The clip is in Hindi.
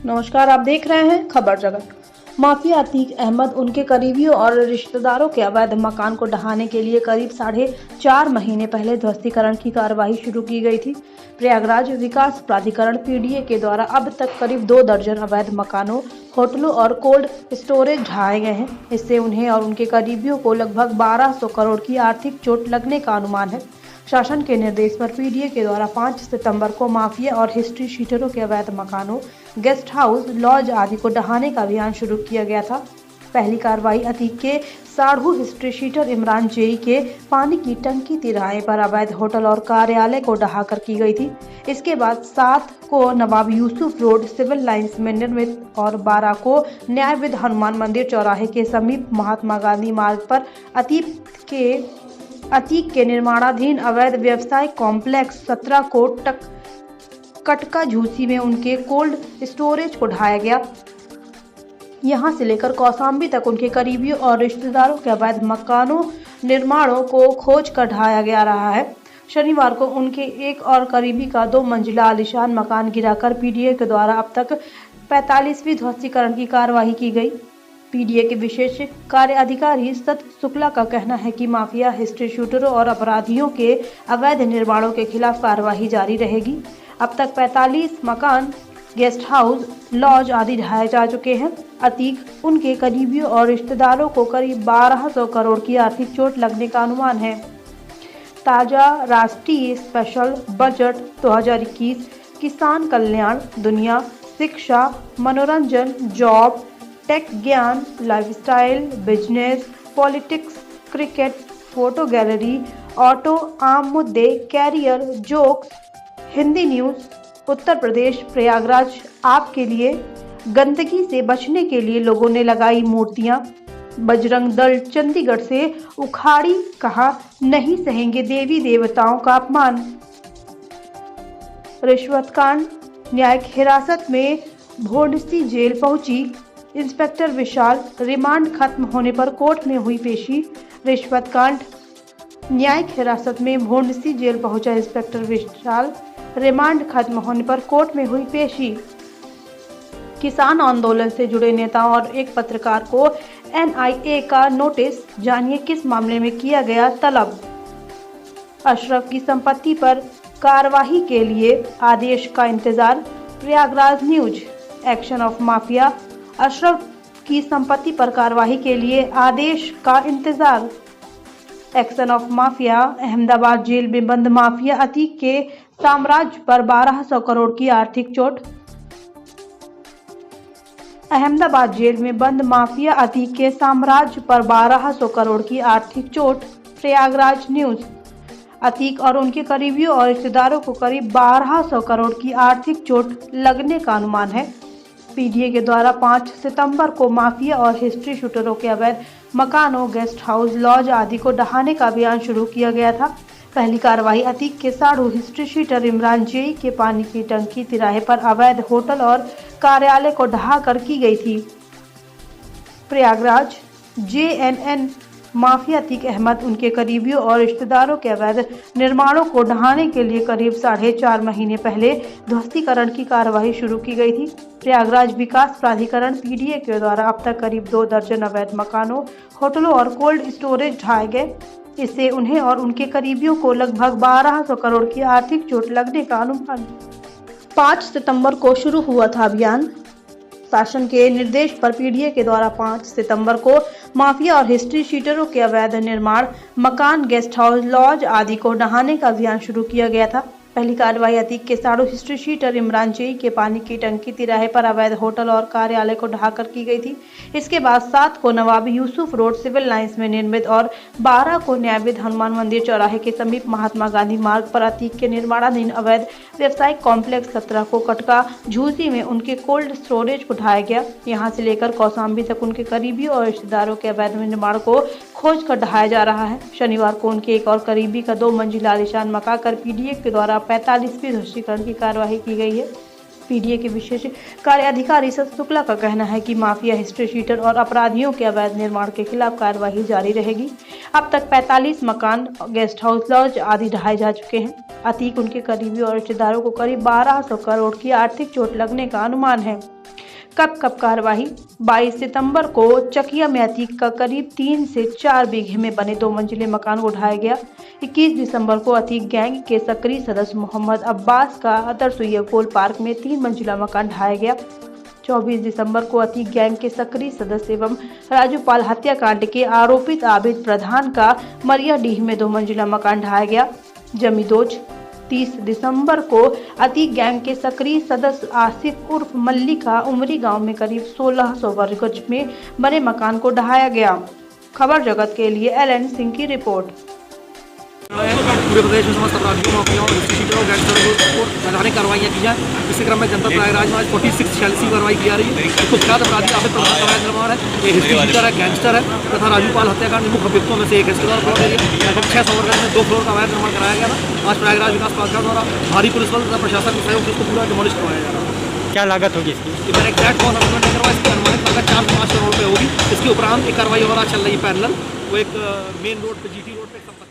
नमस्कार, आप देख रहे हैं खबर जगत। माफिया अतीक अहमद उनके करीबियों और रिश्तेदारों के अवैध मकान को ढहाने के लिए करीब 4.5 महीने पहले ध्वस्तीकरण की कार्रवाई शुरू की गई थी। प्रयागराज विकास प्राधिकरण पीडीए के द्वारा अब तक करीब 2 दर्जन अवैध मकानों, होटलों और कोल्ड स्टोरेज ढहाए गए हैं। इससे उन्हें और उनके करीबियों को लगभग 1200 करोड़ की आर्थिक चोट लगने का अनुमान है। शासन के निर्देश पर पीडीए के द्वारा 5 सितंबर को माफिया और हिस्ट्री शीटरों के अवैध मकानों, गेस्ट हाउस, लॉज आदि को ढहाने का अभियान शुरू किया गया था। पहली कार्रवाई अतीक के साढ़ू हिस्ट्री शीटर इमरान जेई के पानी की टंकी तिराहे पर अवैध होटल और कार्यालय को ढहाकर की गई थी। इसके बाद 7 को नवाब यूसुफ रोड सिविल लाइंस में निर्मित और 12 को न्यायविद हनुमान मंदिर चौराहे के समीप महात्मा गांधी मार्ग पर अतीक के निर्माणाधीन अवैध व्यवसाय कॉम्प्लेक्स 17 को कटका झूसी में उनके कोल्ड स्टोरेज को ढाया गया। यहां से लेकर कौसाम्बी तक उनके करीबियों और रिश्तेदारों के अवैध मकानों निर्माणों को खोज कर ढाया जा रहा है। शनिवार को उनके एक और करीबी का 2 मंजिला आलीशान मकान गिराकर पीडीए के द्वारा अब तक 45वीं ध्वस्तीकरण की कार्रवाई की गई। पीडीए के विशेष कार्य अधिकारी सत्य शुक्ला का कहना है कि माफिया, हिस्ट्री शूटरों और अपराधियों के अवैध निर्माणों के खिलाफ कार्रवाई जारी रहेगी। अब तक 45 मकान, गेस्ट हाउस, लॉज आदि ढहाए जा चुके हैं। अतीक, उनके करीबियों और रिश्तेदारों को करीब 1200 करोड़ की आर्थिक चोट लगने का अनुमान है। ताजा राष्ट्रीय स्पेशल बजट 2021 किसान कल्याण, दुनिया, शिक्षा, मनोरंजन, जॉब, टेक, ज्ञान, lifestyle, business, politics, cricket, photo gallery, auto, आम मुद्दे, career, jokes, Hindi news, Uttar Pradesh, Prayagraj आपके लिए, गंदगी से बचने के लिए लोगों ने लगाई मूर्तियां, बजरंग दल चंडीगढ़ से उखाड़ी, कहा नहीं सहेंगे देवी देवताओं का अपमान। रिश्वत कांड, न्यायिक हिरासत में भोंडसी जेल पहुंची इंस्पेक्टर विशाल, रिमांड खत्म होने पर कोर्ट में हुई पेशी। रिश्वत कांड, न्यायिक हिरासत में भोंडसी जेल पहुंचा इंस्पेक्टर विशाल, रिमांड खत्म होने पर कोर्ट में हुई पेशी। किसान आंदोलन से जुड़े नेताओं और एक पत्रकार को एनआईए का नोटिस, जानिए किस मामले में किया गया तलब। अशरफ की संपत्ति पर कार्रवाई के लिए आदेश का इंतजार, Prayagraj news. Action of mafia, Ashraf की संपत्ति पर कार्रवाई के लिए आदेश का इंतजार। Action of mafia, Ahmedabad jail में बंद माफिया अतीक के साम्राज्य पर 1200 करोड़ की आर्थिक चोट। अहमदाबाद जेल में बंद माफिया अतीक के साम्राज्य पर 1200 करोड़ की आर्थिक चोट। प्रयागराज न्यूज। अतीक और उनके करीबियों और रिश्तेदारों को करीब 1200 करोड़ की आर्थिक चोट लगने का अनुमान है। पीडीए के द्वारा 5 सितंबर को माफिया और हिस्ट्री शूटरों के अवैध मकानों, गेस्ट हाउस, लॉज आदि को ढहाने का अभियान शुरू किया गया था। पहली कार्रवाई अतीक के साढ़ू हिस्ट्री शीटर इमरान जेई के पानी की टंकी तिराहे पर अवैध होटल और कार्यालय को ढहाकर की गई थी। प्रयागराज जेएनएन माफिया अतीक अहमद उनके करीबियों और रिश्तेदारों के अवैध निर्माणों को ढहाने के लिए करीब 4.5 महीने पहले ध्वस्तीकरण की कार्रवाई शुरू की गई थी। प्रयागराज विकास प्राधिकरण पीडीए के द्वारा अब तक करीब 2 दर्जन अवैध मकानों, होटलों और कोल्ड स्टोरेज ढहाए गए। इससे उन्हें और उनके करीबियों को लगभग 1200 करोड़ की आर्थिक चोट लगने का अनुमान। 5 सितंबर को शुरू हुआ था अभियान। शासन के निर्देश पर पीडीए के द्वारा 5 सितंबर को माफिया और हिस्ट्री शीटरों के अवैध निर्माण, मकान, गेस्ट हाउस, लॉज आदि को ढहाने का अभियान शुरू किया गया था। पहली कार्रवाई अतीक के साढ़ू हिस्ट्री शीटर इमरान जेई के पानी की टंकी तिराहे पर अवैध होटल और कार्यालय को ढहाकर की गई थी। इसके बाद 7 को नवाब यूसुफ रोड सिविल लाइंस में निर्मित और 12 को न्यायविद हनुमान मंदिर चौराहे के समीप महात्मा गांधी मार्ग पर अतीक के निर्माणाधीन अवैध व्यवसायिक कॉम्प्लेक्स 17 को कटका झूसी में उनके कोल्ड स्टोरेज को ढाया गया। यहां से लेकर कौसाम्बी तक उनके करीबियों और रिश्तेदारों के अवैध निर्माण को खोज कर ढहाया जा रहा है। शनिवार को उनके एक और करीबी का 2 मंजिला आलीशान मकान कर पीडीए के द्वारा 45वीं ध्वस्तीकरण की कार्रवाई की गई है। पीडीए के विशेष कार्य अधिकारी सत्य शुक्ला का कहना है कि माफिया, हिस्ट्री शीटर और अपराधियों के अवैध निर्माण के खिलाफ कार्रवाई जारी रहेगी। अब तक 45 मकान, गेस्ट हाउस, लॉज आदि ढहाए जा चुके हैं। अतीक, उनके करीबी और रिश्तेदारों को करीब 1200 करोड़ की आर्थिक चोट लगने का अनुमान है। कब कार्रवाई। 22 सितंबर को चकिया में अतीक का करीब 3 से 4 बीघे में बने 2 मंजिले मकान को ढाया गया। 21 दिसंबर को अतीक गैंग के सक्रिय सदस्य मोहम्मद अब्बास का अतरसुइया गोल पार्क में 3 मंजिला मकान ढाया गया। 24 दिसंबर को अतीक गैंग के सक्रिय सदस्य एवं राजूपाल हत्याकांड के आरोपित आबिद प्रधान का मरियाडीह में 2 मंजिला मकान ढाया गया। जमीदोज 30 दिसंबर को अतीक गैंग के सक्रिय सदस्य आसिफ उर्फ मल्ली का उमरी गांव में करीब 1600 वर्ग गज में बने मकान को ढहाया गया। खबर जगत के लिए LN सिंह की रिपोर्ट। पूरे प्रदेश में समस्त अपराधियों माफियाओं और गैंगस्टरों को वैधानिक कार्रवाइयाँ की जाए। इसी क्रम में जनता प्रयागराज में आज 46 कार्रवाई की जा रही है। कुख्यात अपराधी आबिद प्रधान का निर्माण है, ये हिस्ट्री शीटर है, गैंगस्टर है तथा राजूपाल हत्याकांड मुख्य अभियुक्तों में से एक है। इसके द्वारा लगभग 6 संवर्गन में 2 फ्लोर का अवैध निर्माण कराया गया था। आज प्रयागराज विकास प्राधिकरण द्वारा भारी पुलिस बल तथा प्रशासन के सहयोग से इसको पूरा डिमोलिश करवाया जा रहा है। क्या लागत होगी इसकी? इधर एग्जैक्ट कॉस्ट एस्टिमेट नहीं करवा, इसकी अनुमानित लागत 4 से 5 करोड़ रुपये होगी। इसके उपरांत एक कार्रवाई और चल रही है पैरेलल, वो एक मेन रोड पे GT रोड पे